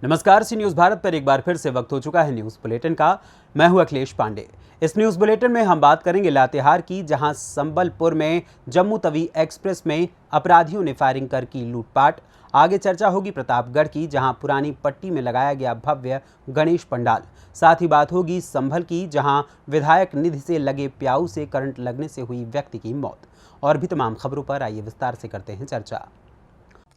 नमस्कार, सी न्यूज़ भारत पर एक बार फिर से वक्त हो चुका है न्यूज़ बुलेटिन का। मैं हूं अखिलेश पांडे। इस न्यूज़ बुलेटिन में हम बात करेंगे लातेहार की, जहां संबलपुर में जम्मू तवी एक्सप्रेस में अपराधियों ने फायरिंग कर की लूटपाट। आगे चर्चा होगी प्रतापगढ़ की, जहां पुरानी पट्टी में लगाया गया भव्य गणेश पंडाल। साथ ही बात होगी संभल की, जहां विधायक निधि से लगे प्याऊ से करंट लगने से हुई व्यक्ति की मौत। और भी तमाम खबरों पर आइए विस्तार से करते हैं चर्चा।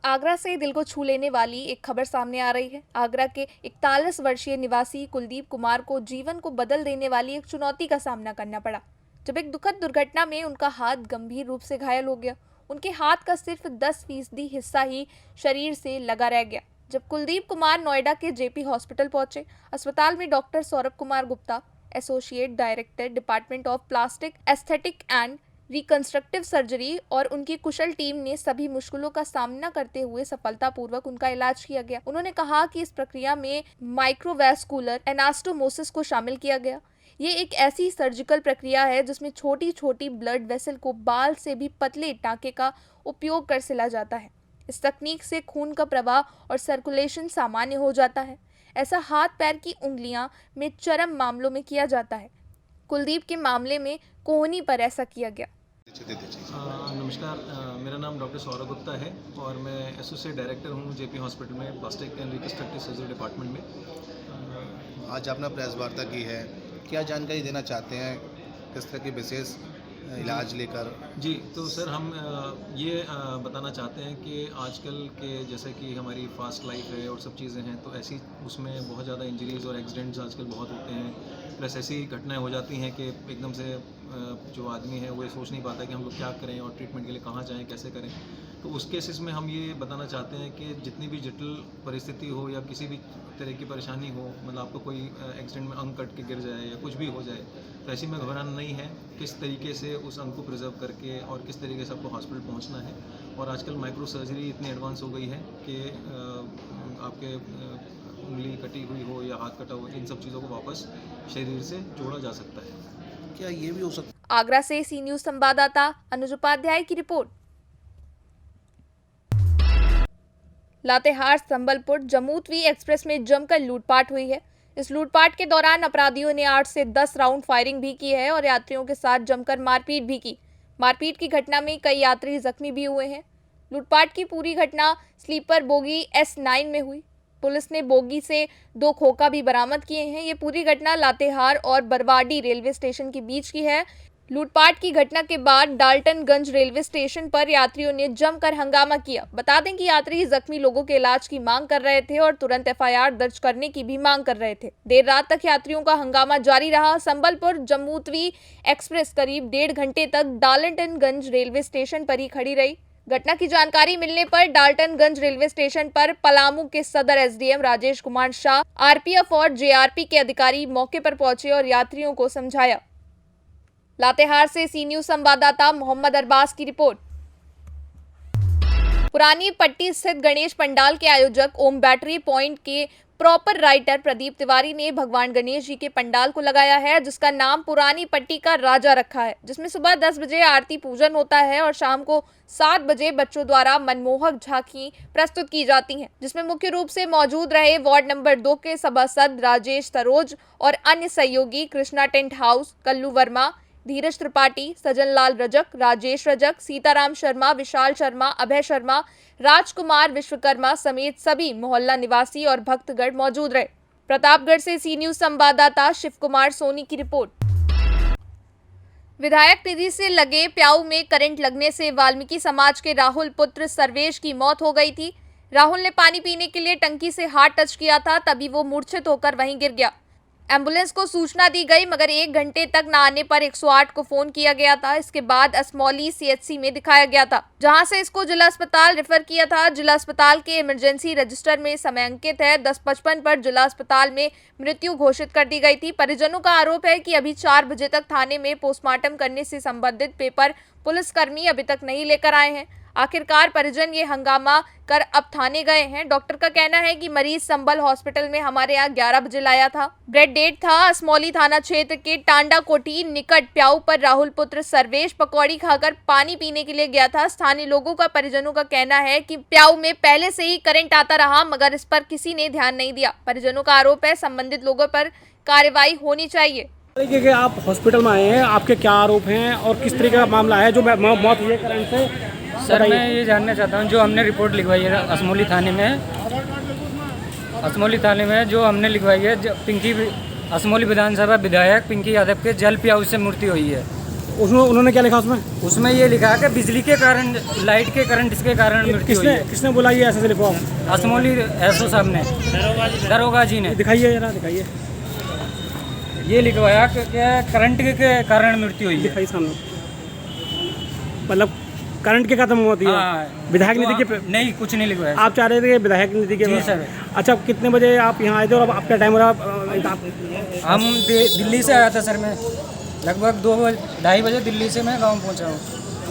आगरा से दिल को छू लेने वाली एक खबर सामने आ रही है। आगरा के 41 वर्षीय निवासी कुलदीप कुमार को जीवन को बदल देने वाली एक चुनौती का सामना करना पड़ा, जब एक दुखद दुर्घटना में उनका हाथ गंभीर रूप से घायल हो गया। उनके हाथ का सिर्फ 10% हिस्सा ही शरीर से लगा रह गया। जब कुलदीप कुमार नोएडा के जेपी हॉस्पिटल पहुंचे, अस्पताल में doctor Saurabh Kumar Gupta, associate director department of plastic aesthetic and reconstructive surgery और उनकी कुशल टीम ने सभी मुश्किलों का सामना करते हुए सफलतापूर्वक उनका इलाज किया गया। उन्होंने कहा कि इस प्रक्रिया में माइक्रोवैस्कुलर एनास्टोमोसिस को शामिल किया गया। ये एक ऐसी सर्जिकल प्रक्रिया है जिसमें छोटी छोटी ब्लड वेसल को बाल से भी पतले टांके का उपयोग कर सिला जाता है। इस तकनीक से खून का प्रवाह और सर्कुलेशन सामान्य हो जाता है। ऐसा हाथ पैर की उंगलियां में चरम मामलों में किया जाता है। कुलदीप के मामले में कोहनी पर ऐसा किया गया। नमस्कार, मेरा नाम डॉक्टर सौरभ गुप्ता है और मैं एसोसिएट डायरेक्टर हूँ जेपी हॉस्पिटल में plastic and reconstructive surgery department में। आज आपने प्रेस वार्ता की है, क्या जानकारी देना चाहते हैं, किस तरह की विशेष इलाज लेकर? जी, तो सर हम ये बताना चाहते हैं कि आजकल के जैसे कि हमारी फास्ट लाइफ है और सब चीज़ें हैं, तो ऐसी उसमें बहुत ज़्यादा इंजरीज़ और एक्सीडेंट्स आजकल बहुत होते हैं। प्लस ऐसी घटनाएं हो जाती हैं कि एकदम से जो आदमी है वो ये सोच नहीं पाता कि हम लोग क्या करें और ट्रीटमेंट के लिए कहाँ जाएं, कैसे करें। तो उस केसेस में हम ये बताना चाहते हैं कि जितनी भी जटिल परिस्थिति हो या किसी भी तरह की परेशानी हो, मतलब आपको कोई एक्सीडेंट में अंग कट के गिर जाए या कुछ भी हो जाए, तो ऐसी में घबराना नहीं है। किस तरीके से उस अंग को प्रिजर्व करके और किस तरीके से आपको हॉस्पिटल पहुंचना है। और आजकल माइक्रो सर्जरी इतनी एडवांस हो गई है कि आपके उंगली कटी हुई हो या हाथ कटा हो, इन सब चीज़ों को वापस शरीर से जोड़ा जा सकता है। क्या ये भी हो सकता आगरा से सी न्यूज़ संवाददाता अनुज उपाध्याय की रिपोर्ट। लातेहार संबलपुर जम्मू तवी एक्सप्रेस में जमकर लूटपाट हुई है। इस लूटपाट के दौरान अपराधियों ने 8 से 10 राउंड फायरिंग भी की है और यात्रियों के साथ जमकर मारपीट भी की। मारपीट की घटना में कई यात्री जख्मी भी हुए हैं। लूटपाट की पूरी घटना स्लीपर बोगी S9 में हुई। पुलिस ने बोगी से 2 खोखा भी बरामद किए हैं। ये पूरी घटना लातेहार और बरवाडी रेलवे स्टेशन के बीच की है। लूटपाट की घटना के बाद डाल्टनगंज रेलवे स्टेशन पर यात्रियों ने जमकर हंगामा किया। बता दें कि यात्री जख्मी लोगों के इलाज की मांग कर रहे थे और तुरंत FIR दर्ज करने की भी मांग कर रहे थे। देर रात तक यात्रियों का हंगामा जारी रहा। संबलपुर जम्मू तवी एक्सप्रेस करीब 1.5 घंटे तक डाल्टनगंज रेलवे स्टेशन पर ही खड़ी रही। घटना की जानकारी मिलने पर डाल्टनगंज रेलवे स्टेशन पर पलामू के सदर SDM राजेश कुमार शाह, RPF और JRP के अधिकारी मौके पर पहुंचे और यात्रियों को समझाया। लातेहार से सी न्यूज़ संवाददाता मोहम्मद अरबाज की रिपोर्ट। पुरानी पट्टी स्थित गणेश पंडाल के आयोजक ओम बैटरी पॉइंट के प्रॉपर राइटर प्रदीप तिवारी ने भगवान गणेश जी के पंडाल को लगाया है, जिसका नाम पुरानी पट्टी का राजा रखा है, जिसमें सुबह 10 बजे आरती पूजन होता है और शाम को 7 बजे बच्चों द्वारा मनमोहक झांकी प्रस्तुत की जाती हैं, जिसमें मुख्य रूप से मौजूद रहे वार्ड नंबर 2 के सभासद राजेश सरोज और अन्य सहयोगी कृष्णा टेंट हाउस, कल्लू वर्मा, धीरज त्रिपाठी, सजन लाल रजक, राजेश रजक, सीताराम शर्मा, विशाल शर्मा, अभय शर्मा, राजकुमार विश्वकर्मा समेत सभी मोहल्ला निवासी और भक्तगण मौजूद रहे। प्रतापगढ़ से सी न्यूज़ संवाददाता शिव कुमार सोनी की रिपोर्ट। विधायक निधि से लगे प्याऊ में करंट लगने से वाल्मीकि समाज के राहुल पुत्र सर्वेश की मौत हो गई थी। राहुल ने पानी पीने के लिए टंकी से हाथ टच किया था, तभी वो मूर्छित होकर वहीं गिर गया। एम्बुलेंस को सूचना दी गई, मगर 1 घंटे तक न आने पर 108 को फोन किया गया था। इसके बाद असमौली CHC में दिखाया गया था, जहां से इसको जिला अस्पताल रेफर किया था। जिला अस्पताल के इमरजेंसी रजिस्टर में समय अंकित है 10:55 पर जिला अस्पताल में मृत्यु घोषित कर दी गई थी। परिजनों का आरोप है कि अभी 4 बजे तक थाने में पोस्टमार्टम करने से संबंधित पेपर पुलिसकर्मी अभी तक नहीं लेकर आए हैं। आखिरकार परिजन ये हंगामा कर अब थाने गए हैं। डॉक्टर का कहना है कि मरीज संबल हॉस्पिटल में हमारे यहाँ 11 बजे लाया था। ब्रेड डेट था। असमौली थाना क्षेत्र के टांडा कोठी निकट प्याऊ पर राहुल पुत्र सर्वेश पकौड़ी खाकर पानी पीने के लिए गया था। स्थानीय लोगों का परिजनों का कहना है कि प्याऊ में पहले से ही करंट आता रहा, मगर इस पर किसी ने ध्यान नहीं दिया। परिजनों का आरोप है संबंधित लोगों पर कार्रवाई होनी चाहिए। देखिए कि आप हॉस्पिटल में आए हैं, आपके क्या आरोप हैं और किस तरीके का मामला है जो मौत हुई है करंट से? सर मैं ये जानना चाहता हूँ, जो हमने रिपोर्ट लिखवाई है असमौली थाने में जो हमने लिखवाई है, असमौली विधानसभा विधायक पिंकी यादव के जल प्याऊ से मृत्यु हुई है। उसमें उन्होंने क्या लिखा उसमें ये लिखा है कि बिजली के कारण, लाइट के करंट के कारण मृत्यु हुई है। किसने बोला ये ऐसे लिखो? असमौली एसओ साहब ने, दरोगा जी ने। दिखाइए जरा, दिखाइए। ये लिखवाया कि करंट के कारण मृत्यु हुई है। दिखाइए सामने। मतलब करंट के खत्म होती है। विधायक नीति के नहीं, कुछ नहीं लिखवाया। आप चाह रहे थे कि विधायक नीति के? जी सर। अच्छा, कितने बजे आप यहाँ आए थे और अब आपका टाइम हो रहा? हम दिल्ली से आया था सर, मैं लगभग 2-2:30 बजे दिल्ली से मैं गाँव पहुँचा हूँ।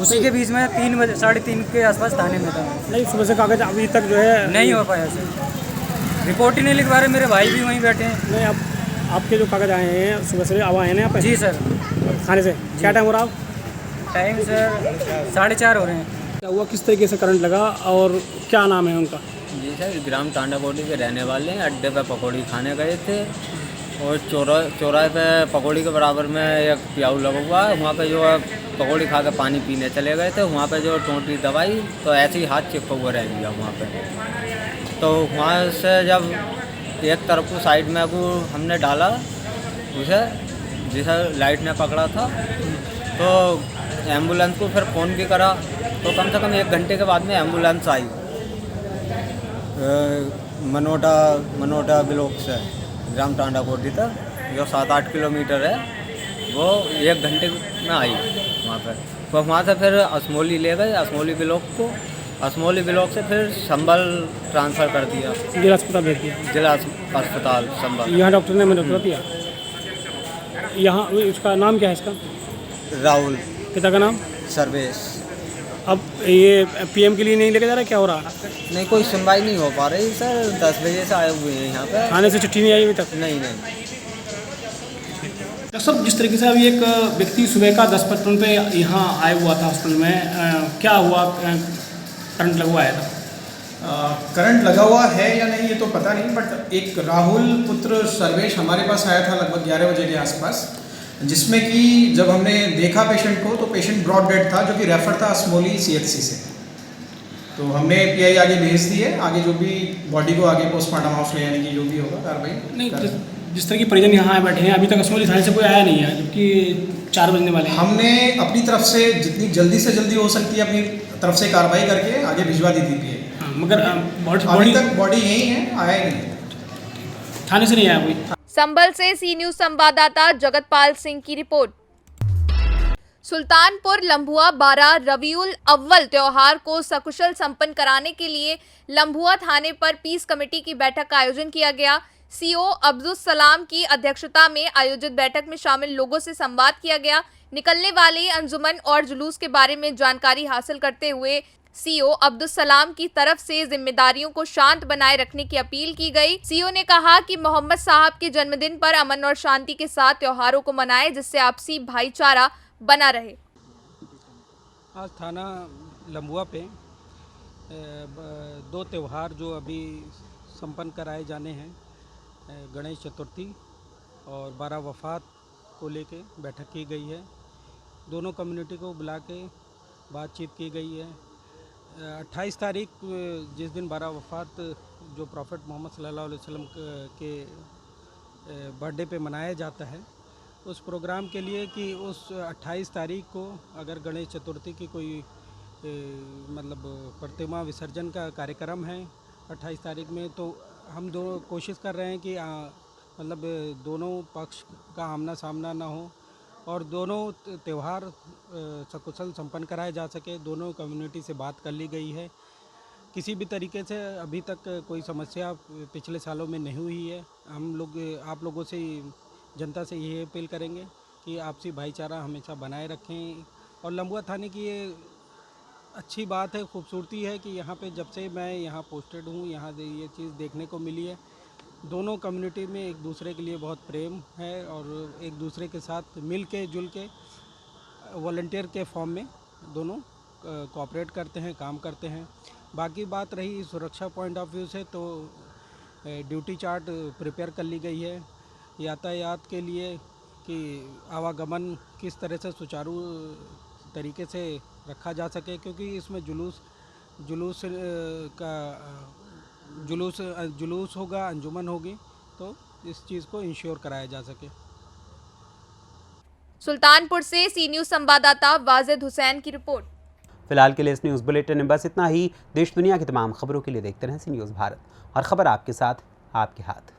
उसी के बीच में 3 बजे 3:30 के आसपास थाने में था। नहीं, सुबह से कागज अभी तक जो है नहीं हो पाया सर, रिपोर्ट ही नहीं लिखवा रहे। मेरे भाई भी वहीं बैठे हैं। नहीं, अब आपके जो कागज आए हैं सुबह से अब आए हैं यहाँ पे? जी सर। थाने से क्या टाइम हो रहा? टाइम सर 4:30 हो रहे हैं। क्या हुआ, किस तरीके से करंट लगा और क्या नाम है उनका? जी सर, ग्राम टांडा कोठी के रहने वाले हैं। अड्डे पे पकौड़ी खाने गए थे और चौराहे पे पकौड़ी के बराबर में एक प्याऊ लगा हुआ है, वहाँ पे जो है पकौड़ी खा के पानी पीने चले गए थे। वहाँ पे जो टोंटी दबाई तो ऐसे ही हाथ चिपका हुआ रह गया वहाँ पे। तो वहाँ से जब एक तरफ को साइड में को हमने डाला उसे, जिसे लाइट ने पकड़ा था, तो एम्बुलेंस को फिर फ़ोन भी करा तो कम से कम 1 घंटे के बाद में एम्बुलेंस आई मनोटा ब्लॉक से ग्राम टांडा कोठी तक, जो 7-8 किलोमीटर है, वो 1 घंटे में आई वहाँ पर। तो वहाँ से फिर असमौली ले गए, असमौली ब्लॉक को। असमौली ब्लॉक से फिर संभल ट्रांसफ़र कर दिया, जिला अस्पताल भेज दिया। जिला अस्पताल संभल। यहाँ डॉक्टर ने मैंने दिया। यहाँ उसका नाम क्या है इसका? राहुल। पिता का नाम? सर्वेश। अब ये पीएम के लिए नहीं लेके जा रहा, क्या हो रहा? नहीं, कोई सुनवाई नहीं हो पा रही सर। 10 बजे से आए हुए हैं यहाँ पे। थाने से चिट्ठी नहीं आई अभी तक? नहीं। डॉक्टर साहब, जिस तरीके से अभी एक व्यक्ति सुबह का 10:55 पे यहाँ आया हुआ था हॉस्पिटल में, क्या हुआ? करंट लगा हुआ है? करंट लगा हुआ है या नहीं ये तो पता नहीं, बट एक राहुल पुत्र सर्वेश हमारे पास आया था लगभग 11 बजे के आसपास, जिसमें कि जब हमने देखा पेशेंट को तो पेशेंट ब्रॉड डेड था, जो कि रेफर था असमौली CHC से। तो हमने PI आगे भेज दी है। आगे जो भी बॉडी को आगे पोस्टमार्टम हाउस ले जाने की जो भी होगा कार्रवाई। नहीं, जिस तरह की परिजन यहाँ आए बैठे हैं, अभी तक असमौली थाने से कोई आया नहीं है, जबकि 4 बजने वाले हैं। हमने अपनी तरफ से जितनी जल्दी से जल्दी हो सकती है अपनी तरफ से कार्रवाई करके आगे भिजवा दी थी PI। मगर अभी तक बॉडी यही है, आया ही नहीं, थाने से नहीं आया कोई। संभल से सी न्यूज संवाददाता जगतपाल सिंह की रिपोर्ट। सुल्तानपुर लम्भुआ 12 रबीउल अव्वल त्योहार को सकुशल संपन्न कराने के लिए लम्भुआ थाने पर पीस कमेटी की बैठक का आयोजन किया गया। CO अब्दुल सलाम की अध्यक्षता में आयोजित बैठक में शामिल लोगों से संवाद किया गया। निकलने वाले अंजुमन और जुलूस के बारे में जानकारी हासिल करते हुए CO अब्दुल सलाम की तरफ से जिम्मेदारियों को शांत बनाए रखने की अपील की गई। CO ने कहा कि मोहम्मद साहब के जन्मदिन पर अमन और शांति के साथ त्योहारों को मनाएं, जिससे आपसी भाईचारा बना रहे। आज थाना लम्बुआ पे 2 त्यौहार जो अभी संपन्न कराए जाने हैं, गणेश चतुर्थी और 12 वफ़ात को लेके बैठक की गई है। दोनों कम्युनिटी को बुला के बातचीत की गई है। 28 तारीख जिस दिन 12 वफ़ात जो प्रॉफिट मोहम्मद सल्लल्लाहु अलैहि वसल्लम के बर्थडे पे मनाया जाता है, उस प्रोग्राम के लिए कि उस 28 तारीख को अगर गणेश चतुर्थी की कोई मतलब प्रतिमा विसर्जन का कार्यक्रम है 28 तारीख में, तो हम दोनों कोशिश कर रहे हैं कि मतलब दोनों पक्ष का आमना सामना ना हो और दोनों त्यौहार सकुशल संपन्न कराए जा सके। दोनों कम्युनिटी से बात कर ली गई है। किसी भी तरीके से अभी तक कोई समस्या पिछले सालों में नहीं हुई है। हम लोग आप लोगों से, जनता से यही अपील करेंगे कि आपसी भाईचारा हमेशा बनाए रखें और लम्बुआ थाने की ये अच्छी बात है, खूबसूरती है कि यहाँ पे जब से मैं यहाँ पोस्टेड हूँ, यहाँ ये चीज़ देखने को मिली है। दोनों कम्युनिटी में एक दूसरे के लिए बहुत प्रेम है और एक दूसरे के साथ मिल के जुल के वॉलंटियर के फॉर्म में दोनों कोऑपरेट करते हैं, काम करते हैं। बाकी बात रही सुरक्षा पॉइंट ऑफ व्यू से, तो ड्यूटी चार्ट प्रिपेयर कर ली गई है यातायात के लिए कि आवागमन किस तरह से सुचारू तरीके से रखा जा सके, क्योंकि इसमें जुलूस होगा, अंजुमन होगी, तो इस चीज़ को इंश्योर कराया जा सके। सुल्तानपुर से सी न्यूज़ संवाददाता वाजिद हुसैन की रिपोर्ट। फिलहाल के लिए इस न्यूज़ बुलेटिन में बस इतना ही। देश दुनिया की तमाम खबरों के लिए देखते रहें सी न्यूज़ भारत, और खबर आपके साथ, आपके हाथ।